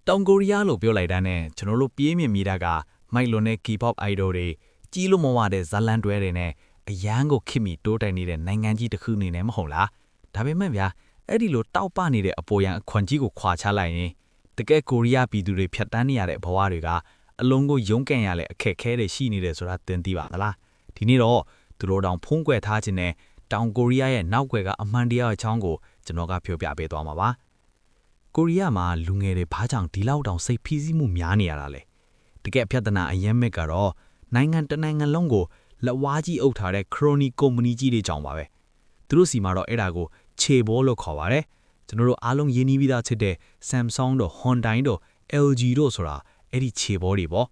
တောင်ကိုရီးယားလို့ပြောလိုက်တာနဲ့ကျွန်တော်တို့ပြေးမြင်မိတာကမိုက်လွန်တဲ့ K-pop idol တွေကြီးလို့မဝတဲ့ဇာလန်တွဲတွေနဲ့အရန်ကိုခစ်မီတိုးတိုင်နေတဲ့နိုင်ငံကြီးတစ်ခုနေနဲ့မဟုတ်လားဒါပေမဲ့ဗျာအဲ့ဒီလိုတောက်ပနေတဲ့အပေါ်ရန်အခွန်ကြီးကိုခွာချလိုက်ရင်တကယ်ကိုရီးယားပြည်သူတွေဖြတ်တန်းနေရတဲ့ဘဝတွေကအလုံးကိုရုန်းကန်ရလဲအခက်ခဲတွေရှိနေတယ်ဆိုတာသင်သိပါသလားဒီနေ့တော့သူတို့တောင်ဖုံးကွယ်ထားခြင်းနဲ့တောင်ကိုရီးယားရဲ့နောက်ွယ်ကအမှန်တရားအကြောင်းကိုကျွန်တော်ကပြောပြပေးသွားမှာပါကိုရီးယားမှာလူငယ်တွေဘာကြောင့်ဒီလောက်တောင်စိတ်ဖိစီးမှုများနေရတာလဲတကယ်ပြဿနာအရင်မဲ့ကတော့နိုင်ငံတနိုင်ငံလုံးကိုလက်ဝါးကြီးအုပ်ထားတဲ့ခရိုနီကုမ္ပဏီကြီးတွေကြောင့်ပါပဲသူတို့စီမှာတော့အဲ့ဒါကိုခြေဘောလို့ခေါ်ပါတယ်ကျွန်တော်တို့အားလုံးရင်းနှီးပြီးသားချစ်တဲ့ Samsung တို့ Hyundai တို့ LG တို့ဆိုတာအဲ့ဒီခြေဘောတွေပေါ့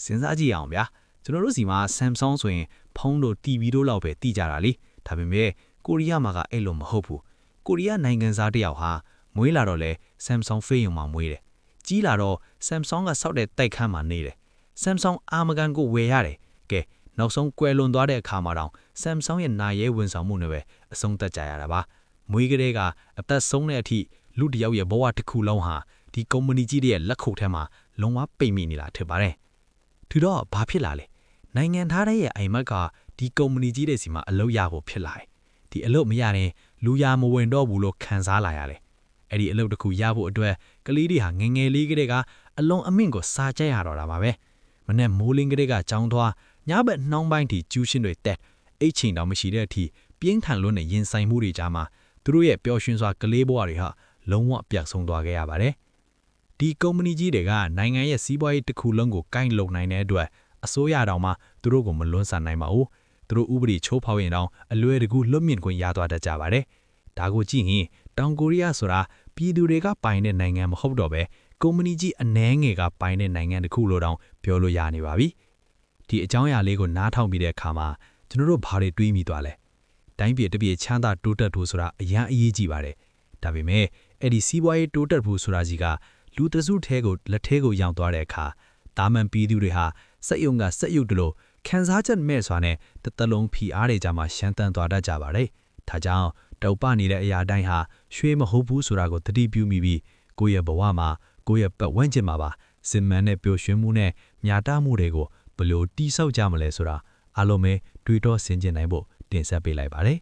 စဉ်းစားကြည့်အောင်ဗျာကျွန်တော်တို့စီမှာ Samsung ဆိုရင်ဖုန်းတို့ TV တို့လောက်ပဲတိကြတာလေဒါပေမဲ့ကိုရီးယားမှာကအဲ့လိုမဟုတ်ဘူးကိုရီးယားနိုင်ငံသားတယောက်ဟာမွေးလာတော့လဲ Samsung ဖေးရုံမှာမွေးတယ်ကြီးလာတော့ Samsung ကစောက်တဲ့တိုက်ခန်းမှာနေတယ် Samsung အာမကန်ကိုဝယ်ရတယ်ကဲနောက်ဆုံးကွယ်လွန်သွားတဲ့အခါမှာတောင် Samsung ရဲ့နာရဲဝန်ဆောင်မှုနဲ့ပဲအဆုံးသတ်ကြရတာပါမွေးကလေးကအသက်ဆုံးတဲ့အထိလူတယောက်ရဲ့ဘဝတစ်ခုလုံးဟာဒီကုမ္ပဏီကြီးတွေရဲ့လက်ခုပ်ထဲမှာလုံးဝပိတ်မိနေတာထင်ပါတယ်ထူတော့ဘာဖြစ်လာလဲနိုင်ငံသားတွေရဲ့အိမ်မက်ကဒီကုမ္ပဏီကြီးတွေစီမှာအလုပ်ရဖို့ဖြစ်လာတယ်ဒီအလုပ်မရရင်လူရမဝင်တော့ဘူးလို့ခံစားလာရတယ်အဲ့ဒီအလုပ်တစ်ခုရဖို့အတွက်ကလေးတွေဟာငငယ်လေးကလေးကအလုံးအမင့်ကိုစားကြရတော့တာပါပဲမနေ့မိုးလင်းကလေးကကြောင်းသွားညဘက်နှောင်းပိုင်းထိကျူးရှင်းတွေတက်အိတ်ချိန်တောင်မရှိတဲ့အထိပြင်းထန်လွန်းတဲ့ရင်ဆိုင်မှုတွေကြားမှာသူတို့ရဲ့ပျော်ရွှင်စွာကလေးဘဝတွေဟာလုံးဝပြတ်ဆုံးသွားခဲ့ရပါတယ်ဒီကုမ္ပဏီကြီးတွေကနိုင်ငံရဲ့စီးပွားရေးတစ်ခုလုံးကိုကိုင်လုံနိုင်တဲ့အတွက်အစိုးရတောင်မှသူတို့ကိုမလွန်းဆန်နိုင်ပါဘူးသူတို့ဥပဒေချိုးဖောက်ရင်တောင်အလွယ်တကူလွတ်မြင့်ခွင့်ရသွားတတ်ကြပါတယ်ဒါကိုကြည့်ရင်တောင်ကိုရီးယားဆိုတာပြည်သူတွေကပိုင်တဲ့နိုင်ငံမဟုတ်တော့ပဲကုမ္ပဏီကြီးအနှဲငယ်ကပိုင်တဲ့နိုင်ငံတစ်ခုလိုတောင်ပြောလို့ရနေပါပြီဒီအကြောင်းအရာလေးကိုနားထောင်ပြီးတဲ့အခါမှာကျွန်တော်တို့ဘာတွေတွေးမိသွားလဲတိုင်းပြည်တစ်ပြည်ချမ်းသာတိုးတက်ဖို့ဆိုတာအရင်အရေးကြီးပါတယ်ဒါပေမဲ့အဲ့ဒီစီးပွားရေးတိုးတက်ဖို့ဆိုတာကြီးကလူတစုထဲကိုလက်ထဲကိုရောက်သွားတဲ့အခါတာမန်ပြည်သူတွေဟာစက်ယုံကစက်ယုတ်တလို့ခံစားချက်မဲ့စွာနဲ့တစ်သက်လုံးဖီအားတွေကြမှာရှမ်းတန်သွားတတ်ကြပါတယ်ဒါကြောင့်တောက်ပနေတဲ့အရာတိုင်းဟာရွှေမဟုတ်ဘူးဆိုတာကိုသတိပြုမိပြီးကိုယ့်ရဲ့ဘဝမှာကိုယ့်ရဲ့ပတ်ဝန်းကျင်မှာပါစင်မှန်တဲ့ပျော်ရွှင်မှုနဲ့မြာတာမှုတွေကိုဘယ်လိုတိဆောက်ကြမလဲဆိုတာအားလုံးပဲတွေးတောဆင်ခြင်နိုင်ဖို့တင်ဆက်ပေးလိုက်ပါတယ်